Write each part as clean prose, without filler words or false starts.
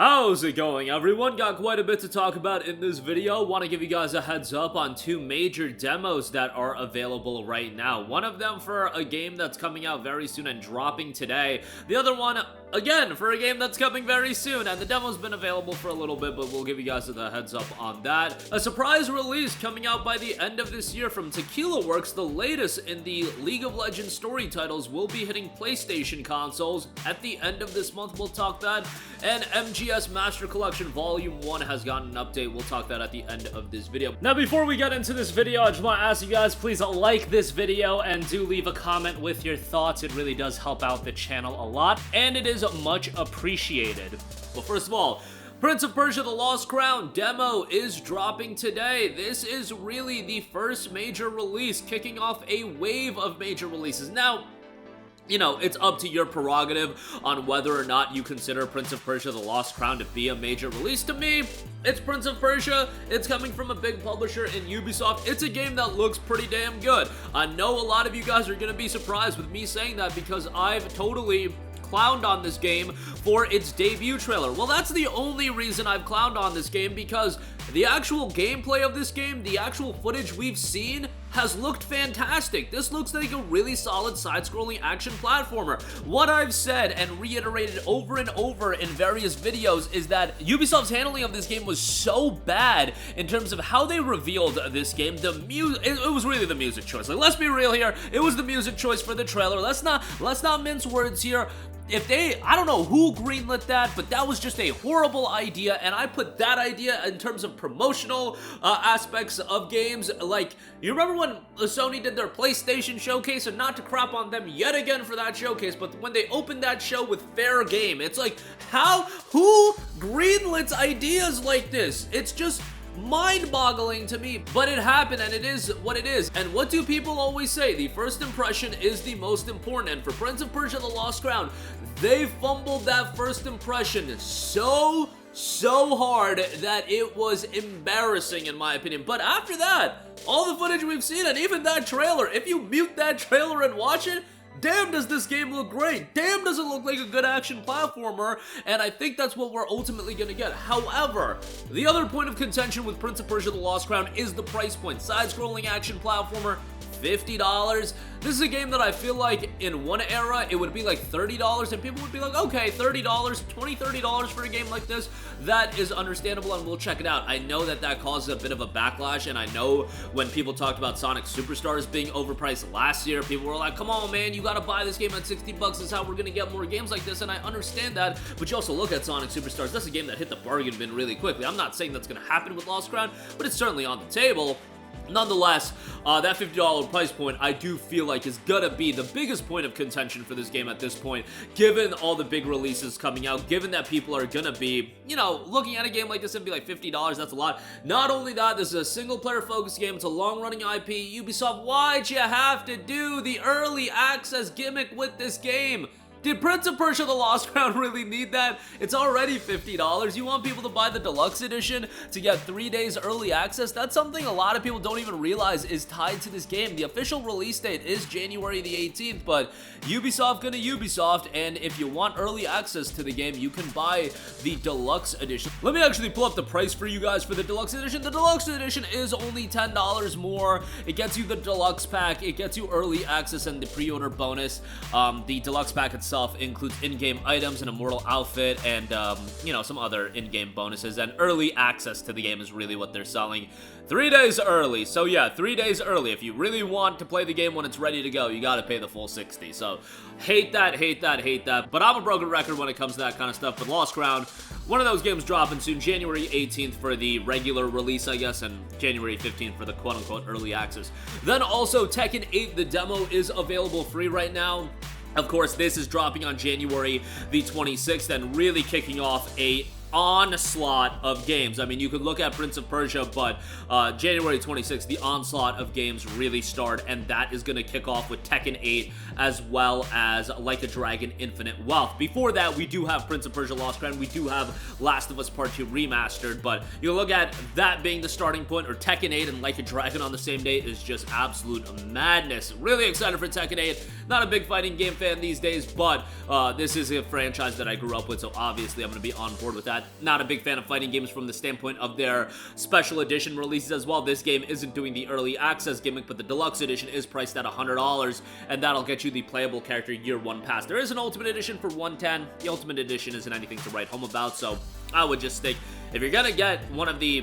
How's it going, everyone? Got quite a bit to talk about in this video. Want to give you guys a heads up on two major demos that are available right now. One of them for a game that's coming out very soon and dropping today. The other one, again, for a game that's coming very soon, and the demo's been available for a little bit, but we'll give you guys the heads up on that. A surprise release coming out by the end of this year from Tequila Works, the latest in the League of Legends story titles, will be hitting PlayStation consoles at the end of this month. We'll talk that. And MGS Master Collection Volume 1 has gotten an update. We'll talk that at the end of this video. Now, before we get into this video, I just want to ask you guys, please like this video and do leave a comment with your thoughts. It really does help out the channel a lot, and it is much appreciated. Well, first of all, Prince of Persia: The Lost Crown demo is dropping today. This is really the first major release, kicking off a wave of major releases. Now, you know, it's up to your prerogative on whether or not you consider Prince of Persia: The Lost Crown to be a major release. To me, it's Prince of Persia. It's coming from a big publisher in Ubisoft. It's a game that looks pretty damn good. I know a lot of you guys are going to be surprised with me saying that because I've totally clowned on this game for its debut trailer. Well, that's the only reason I've clowned on this game, because the actual gameplay of this game, the actual footage we've seen, has looked fantastic. This looks like a really solid side-scrolling action platformer. What I've said and reiterated over and over in various videos is that Ubisoft's handling of this game was so bad in terms of how they revealed this game. It was really the music choice. Like, let's be real here. It was the music choice for the trailer. Let's not mince words here. I don't know who greenlit that, but that was just a horrible idea, and I put that idea in terms of promotional aspects of games. Like, you remember when Sony did their PlayStation showcase, and not to crap on them yet again for that showcase, but when they opened that show with fair game, it's like, who greenlits ideas like this? It's just mind-boggling to me, but it happened, and it is what it is. And what do people always say? The first impression is the most important, and for Prince of Persia: The Lost Crown, they fumbled that first impression so hard that it was embarrassing in my opinion. But after that, all the footage we've seen, and even that trailer, if you mute that trailer and watch it, damn does this game look great. Damn does it look like a good action platformer, and I think that's what we're ultimately gonna get. However, the other point of contention with Prince of Persia: The Lost Crown is the price point. Side-scrolling action platformer, $50. This is a game that I feel like in one era it would be like $30, and people would be like, okay, $30, $30 for a game like this, that is understandable, and we'll check it out. I know that causes a bit of a backlash, and I know when people talked about Sonic Superstars being overpriced last year, people were like, come on man, you gotta buy this game at 60 bucks, is how we're gonna get more games like this, and I understand that, but you also look at Sonic Superstars, that's a game that hit the bargain bin really quickly. I'm not saying that's gonna happen with Lost Crown, but it's certainly on the table. Nonetheless, that $50 price point, I do feel like is gonna be the biggest point of contention for this game at this point, given all the big releases coming out, given that people are gonna be, you know, looking at a game like this and be like, $50, that's a lot. Not only that, this is a single-player focused game, it's a long-running IP. Ubisoft, why'd you have to do the early access gimmick with this game? Did Prince of Persia: The Lost Crown really need that? It's already $50. You want people to buy the deluxe edition to get 3 days early access? That's something a lot of people don't even realize is tied to this game. The official release date is January the 18th, but Ubisoft gonna Ubisoft, and if you want early access to the game, you can buy the deluxe edition. Let me actually pull up the price for you guys for the deluxe edition. The deluxe edition is only $10 more. It gets you the deluxe pack, it gets you early access and the pre-order bonus. The deluxe pack itself includes in-game items, an immortal outfit, and you know, some other in-game bonuses, and early access to the game is really what they're selling. 3 days early. So yeah, 3 days early. If you really want to play the game when it's ready to go, you gotta pay the full 60. So hate that. But I'm a broken record when it comes to that kind of stuff. But Lost Crown, one of those games dropping soon, January 18th for the regular release, I guess, and January 15th for the quote-unquote early access. Then also Tekken 8, the demo is available free right now. Of course, this is dropping on January the 26th and really kicking off a onslaught of games. I mean, you could look at Prince of Persia, but January 26th, the onslaught of games really start, and that is going to kick off with Tekken 8 as well as Like a Dragon Infinite Wealth. Before that, we do have Prince of Persia: Lost Crown, we do have Last of Us Part 2 Remastered, but you look at that being the starting point, or Tekken 8 and Like a Dragon on the same day is just absolute madness. Really excited for Tekken 8. Not a big fighting game fan these days, but this is a franchise that I grew up with, so obviously I'm going to be on board with that. not a big fan of fighting games from the standpoint of their special edition releases as well. This game isn't doing the early access gimmick, but the deluxe edition is priced at $100, and that'll get you the playable character year one pass. There is an ultimate edition for $110. The ultimate edition isn't anything to write home about, so I would just stick, if you're gonna get one of the,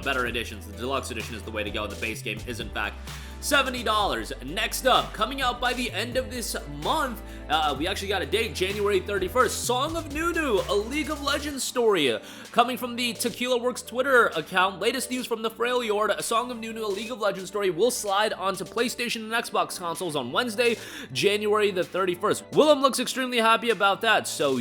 better editions, the deluxe edition is the way to go, and the base game is, in fact, $70. Next up, coming out by the end of this month, we actually got a date, January 31st, Song of Nunu, a League of Legends story. Coming from the Tequila Works Twitter account, latest news from the Freljord, a Song of Nunu, a League of Legends story will slide onto PlayStation and Xbox consoles on Wednesday, January the 31st. Willem looks extremely happy about that, so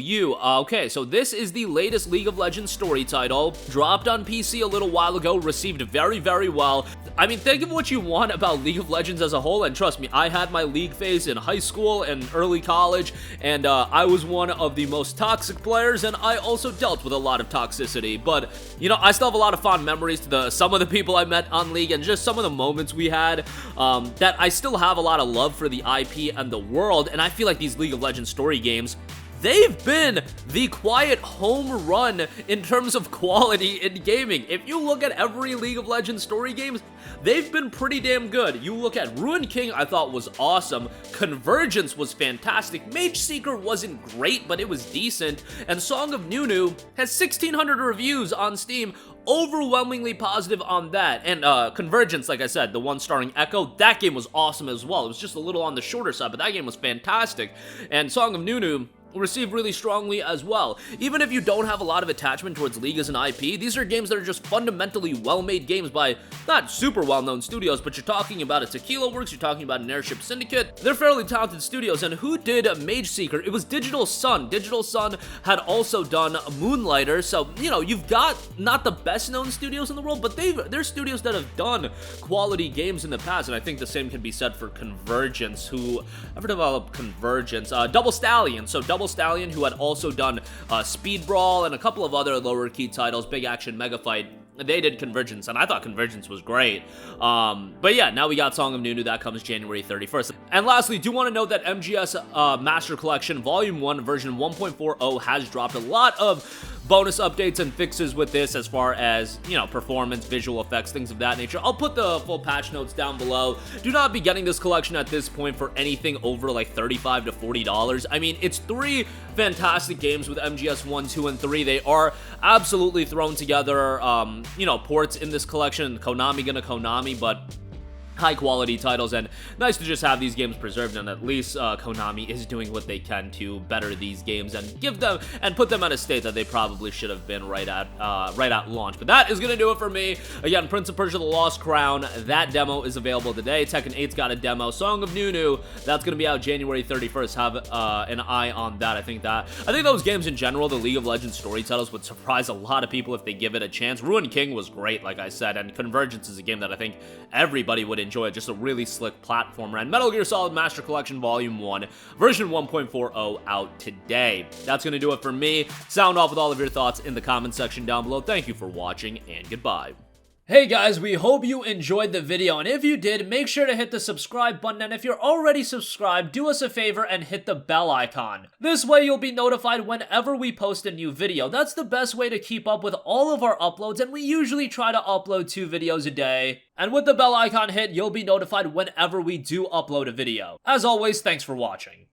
okay, so this is the latest League of Legends story title, dropped on PC a little while ago, received very, very well. I mean, think of what you want about League of Legends as a whole, and trust me, I had my League phase in high school and early college, and I was one of the most toxic players, and I also dealt with a lot of toxicity, but, I still have a lot of fond memories to some of the people I met on League, and just some of the moments we had, that I still have a lot of love for the IP and the world, and I feel like these League of Legends story games, they've been the quiet home run in terms of quality in gaming. If you look at every League of Legends story games, they've been pretty damn good. You look at Ruined King, I thought was awesome. Convergence was fantastic. Mage Seeker wasn't great, but it was decent. And Song of Nunu has 1,600 reviews on Steam, overwhelmingly positive on that. And Convergence, like I said, the one starring Echo, that game was awesome as well. It was just a little on the shorter side, but that game was fantastic. And Song of Nunu received really strongly as well. Even if you don't have a lot of attachment towards League as an IP, these are games that are just fundamentally well-made games by not super well-known studios, but you're talking about a Tequila Works, you're talking about an Airship Syndicate. They're fairly talented studios, and who did Mage Seeker? It was Digital Sun. Digital Sun had also done Moonlighter, so, you've got not the best-known studios in the world, but they're studios that have done quality games in the past, and I think the same can be said for Convergence, who ever developed Convergence? Double Stallion. So Double Stallion, who had also done Speed Brawl and a couple of other lower key titles, Big Action Mega Fight, they did Convergence, and I thought Convergence was great. But yeah, now we got Song of Nunu, that comes January 31st. And lastly, do want to note that MGS Master Collection Volume 1 version 1.40 has dropped a lot of bonus updates and fixes with this as far as, performance, visual effects, things of that nature. I'll put the full patch notes down below. Do not be getting this collection at this point for anything over like $35 to $40. I mean, it's 3 fantastic games with MGS 1, 2, and 3. They are absolutely thrown together, ports in this collection. Konami gonna Konami, but high quality titles, and nice to just have these games preserved, and at least Konami is doing what they can to better these games and give them and put them at a state that they probably should have been right at launch. But that is gonna do it for me. Again, Prince of Persia: The Lost Crown, that demo is available today. Tekken 8's got a demo. Song of Nunu, that's gonna be out January 31st. Have an eye on that. I think those games in general, the League of Legends story titles, would surprise a lot of people if they give it a chance. Ruined King was great, like I said, and Convergence is a game that I think everybody would enjoy. Just a really slick platformer. And Metal Gear Solid Master Collection Volume 1, version 1.40 out today. That's going to do it for me. Sound off with all of your thoughts in the comment section down below. Thank you for watching, and goodbye. Hey guys, we hope you enjoyed the video, and if you did, make sure to hit the subscribe button, and if you're already subscribed, do us a favor and hit the bell icon. This way you'll be notified whenever we post a new video. That's the best way to keep up with all of our uploads, and we usually try to upload 2 videos a day. And with the bell icon hit, you'll be notified whenever we do upload a video. As always, thanks for watching.